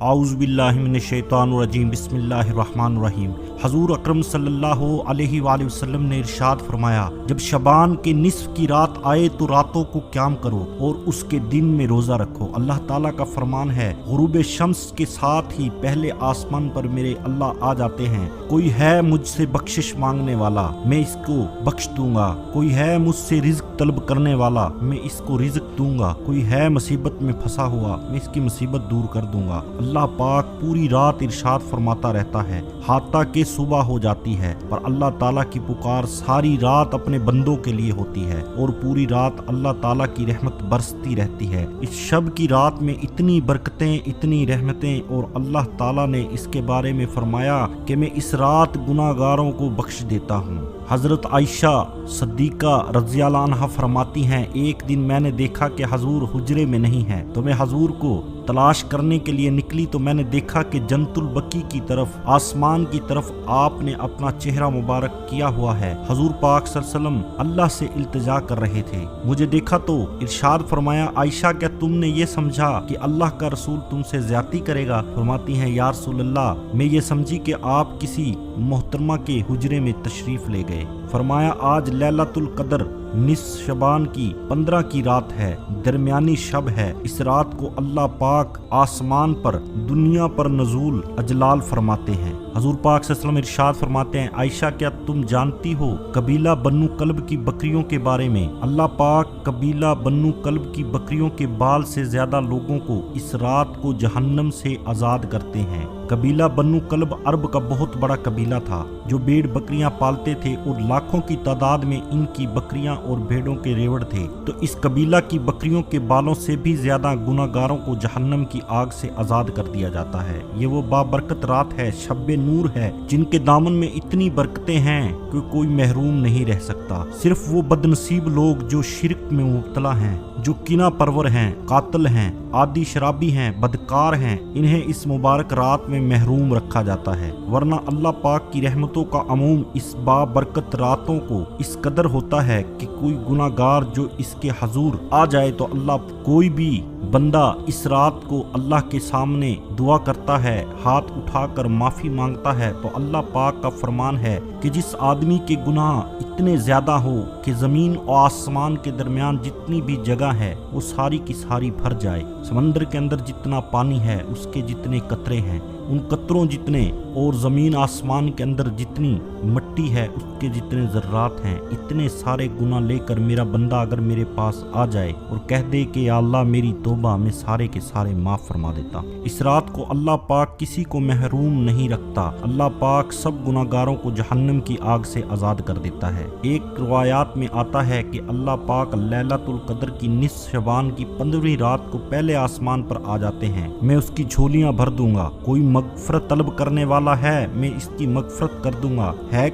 اعوذ باللہ من الشیطان الرجیم، بسم اللہ الرحمن الرحیم۔ حضور اکرم صلی اللہ علیہ وآلہ وسلم نے ارشاد فرمایا، جب شعبان کے نصف کی رات آئے تو راتوں کو قیام کرو اور اس کے دن میں روزہ رکھو۔ اللہ تعالیٰ کا فرمان ہے، غروب شمس کے ساتھ ہی پہلے آسمان پر میرے اللہ آ جاتے ہیں۔ کوئی ہے مجھ سے بخشش مانگنے والا، میں اس کو بخش دوں گا۔ کوئی ہے مجھ سے رزق طلب کرنے والا، میں اس کو رزق دوں گا۔ کوئی ہے مصیبت میں پھنسا ہوا، میں اس کی مصیبت دور کر دوں گا۔ اللہ پاک پوری رات ارشاد فرماتا رہتا ہے حتیٰ کہ صبح ہو جاتی ہے، پر اللہ تعالیٰ کی پکار ساری رات اپنے بندوں کے لیے ہوتی ہے اور پوری رات اللہ تعالیٰ کی رحمت برستی رہتی ہے۔ اس شب کی رات میں اتنی برکتیں، اتنی رحمتیں، اور اللہ تعالیٰ نے اس کے بارے میں فرمایا کہ میں اس رات گناہ گاروں کو بخش دیتا ہوں۔ حضرت عائشہ صدیقہ رضی اللہ عنہا فرماتی ہیں، ایک دن میں نے دیکھا کہ حضور حجرے میں نہیں ہے، تو میں حضور کو تلاش کرنے کے لیے نکلی تو میں نے دیکھا کہ جنت البقیع کی طرف، آسمان کی طرف آپ نے اپنا چہرہ مبارک کیا ہوا ہے۔ حضور پاک صلی اللہ علیہ وسلم اللہ سے التجا کر رہے تھے۔ مجھے دیکھا تو ارشاد فرمایا، عائشہ کیا تم نے یہ سمجھا کہ اللہ کا رسول تم سے زیادتی کرے گا؟ فرماتی ہیں، یا رسول اللہ، میں یہ سمجھی کہ آپ کسی محترمہ کے حجرے میں تشریف لے گئے۔ فرمایا، آج لیلۃ القدر نصف شعبان کی 15 کی رات ہے، درمیانی شب ہے۔ اس رات کو اللہ پاک آسمان پر، دنیا پر نزول اجلال فرماتے ہیں۔ حضور پاک صلی اللہ علیہ وسلم ارشاد فرماتے ہیں، عائشہ کیا تم جانتی ہو قبیلہ بنو کلب کی بکریوں کے بارے میں؟ اللہ پاک قبیلہ بنو کلب کی بکریوں کے بال سے زیادہ لوگوں کو اس رات کو جہنم سے آزاد کرتے ہیں۔ قبیلہ بنو کلب عرب کا بہت بڑا قبیلہ تھا جو بھیڑ بکریاں پالتے تھے اور لاکھوں کی تعداد میں ان کی بکریاں اور بھیڑوں کے ریوڑ تھے۔ تو اس قبیلہ کی بکریوں کے بالوں سے بھی زیادہ گناہ گاروں کو جہنم کی آگ سے آزاد کر دیا جاتا ہے۔ یہ وہ بابرکت رات ہے، شب نور ہے، جن کے دامن میں اتنی برکتیں ہیں کہ کوئی محروم نہیں رہ سکتا۔ صرف وہ بدنصیب لوگ جو شرک میں مبتلا ہیں، جو کینہ پرور ہیں، قاتل ہیں، عادی شرابی ہیں، بدکار ہیں، انہیں اس مبارک رات میں محروم رکھا جاتا ہے۔ ورنہ اللہ پاک کی رحمتوں کا عموم اس بابرکت راتوں کو اس قدر ہوتا ہے کہ کوئی گناہ گار جو اس کے حضور آ جائے تو اللہ، کوئی بھی بندہ اس رات کو اللہ کے سامنے دعا کرتا ہے، ہاتھ اٹھا کر معافی مانگتا ہے، تو اللہ پاک کا فرمان ہے کہ جس آدمی کے گناہ اتنے زیادہ ہو کہ زمین اور آسمان کے درمیان جتنی بھی جگہ ہے وہ ساری کی ساری بھر جائے، سمندر کے اندر جتنا پانی ہے اس کے جتنے قطرے ہیں ان قطروں جتنے، اور زمین آسمان کے اندر جتنی مٹی ہے اس کے جتنے ذرات ہیں، اتنے سارے گناہ لے کر میرا بندہ اگر میرے پاس آ جائے اور کہہ دے کہ یا اللہ میری توبہ، میں سارے کے سارے معاف فرما دیتا۔ اس رات کو اللہ پاک کسی کو محروم نہیں رکھتا، اللہ پاک سب گناہ گاروں کو جہنم کی آگ سے آزاد کر دیتا ہے۔ ایک روایات میں آتا ہے کہ اللہ پاک لیلۃ القدر کی نصف شعبان کی 15ویں رات کو پہلے آسمان پر آ جاتے ہیں، میں اس کی جھولیاں بھر دوں گا۔ کوئی مغفرت طلب کرنے والا ہے، میں اس کی مغفرت کر دوں گا۔ ہے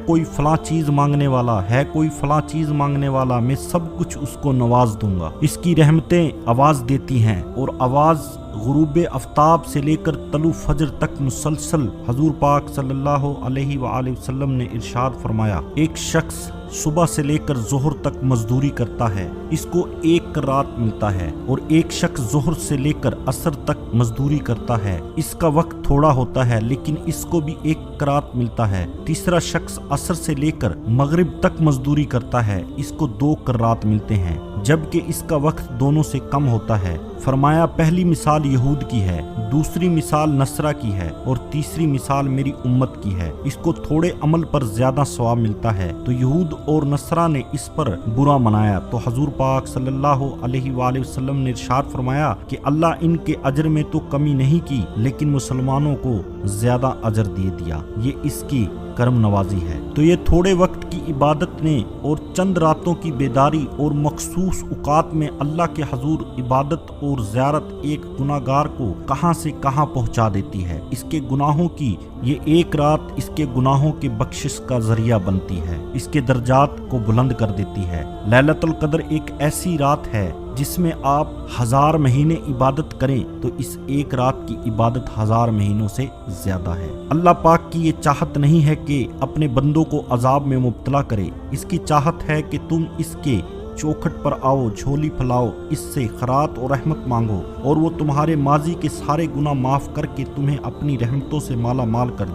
کوئی فلاں چیز مانگنے والا، ہے کوئی فلاں چیز مانگنے والا، میں سب کچھ اس کو نواز دوں گا۔ اس کی رحمتیں آواز دیتی ہیں، اور آواز غروب آفتاب سے لے کر طلوع فجر تک مسلسل۔ حضور پاک صلی اللہ علیہ وآلہ وسلم نے ارشاد فرمایا، ایک شخص صبح سے لے کر ظہر تک مزدوری کرتا ہے، اس کو ایک رات ملتا ہے، اور ایک شخص ظہر سے لے کر عصر تک مزدوری کرتا ہے، اس کا وقت تھوڑا ہوتا ہے لیکن اس کو بھی ایک رات ملتا ہے۔ تیسرا شخص عصر سے لے کر مغرب تک مزدوری کرتا ہے، اس کو 2 رات ملتے ہیں، جبکہ اس کا وقت دونوں سے کم ہوتا ہے۔ فرمایا، پہلی مثال یہود کی ہے، دوسری مثال نصرہ کی ہے، اور تیسری مثال میری امت کی ہے۔ اس کو تھوڑے عمل پر زیادہ ثواب ملتا ہے، تو یہود اور نصرہ نے اس پر برا منایا، تو حضور پاک صلی اللہ علیہ وآلہ وسلم نے ارشاد فرمایا کہ اللہ ان کے اجر میں تو کمی نہیں کی لیکن مسلمانوں کو زیادہ اجر دے دیا، یہ اس کی کرم نوازی ہے۔ تو یہ تھوڑے وقت کی عبادت نے اور چند راتوں کی بیداری اور مخصوص اوقات میں اللہ کے حضور عبادت اور زیارت ایک گناہ گار کو کہاں سے کہاں پہنچا دیتی ہے۔ اس کے گناہوں کی یہ ایک رات اس کے گناہوں کے بخشش کا ذریعہ بنتی ہے، اس کے درجات کو بلند کر دیتی ہے۔ لیلۃ القدر ایک ایسی رات ہے جس میں آپ 1000 مہینے عبادت کریں تو اس ایک رات کی عبادت 1000 مہینوں سے زیادہ ہے۔ اللہ پاک کی یہ چاہت نہیں ہے کہ اپنے بندوں کو عذاب میں مبتلا کرے، اس کی چاہت ہے کہ تم اس کے چوکھٹ پر آؤ، جھولی پھیلاؤ، اس سے خیرات اور رحمت مانگو، اور وہ تمہارے ماضی کے سارے گناہ معاف کر کے تمہیں اپنی رحمتوں سے مالا مال کر دے۔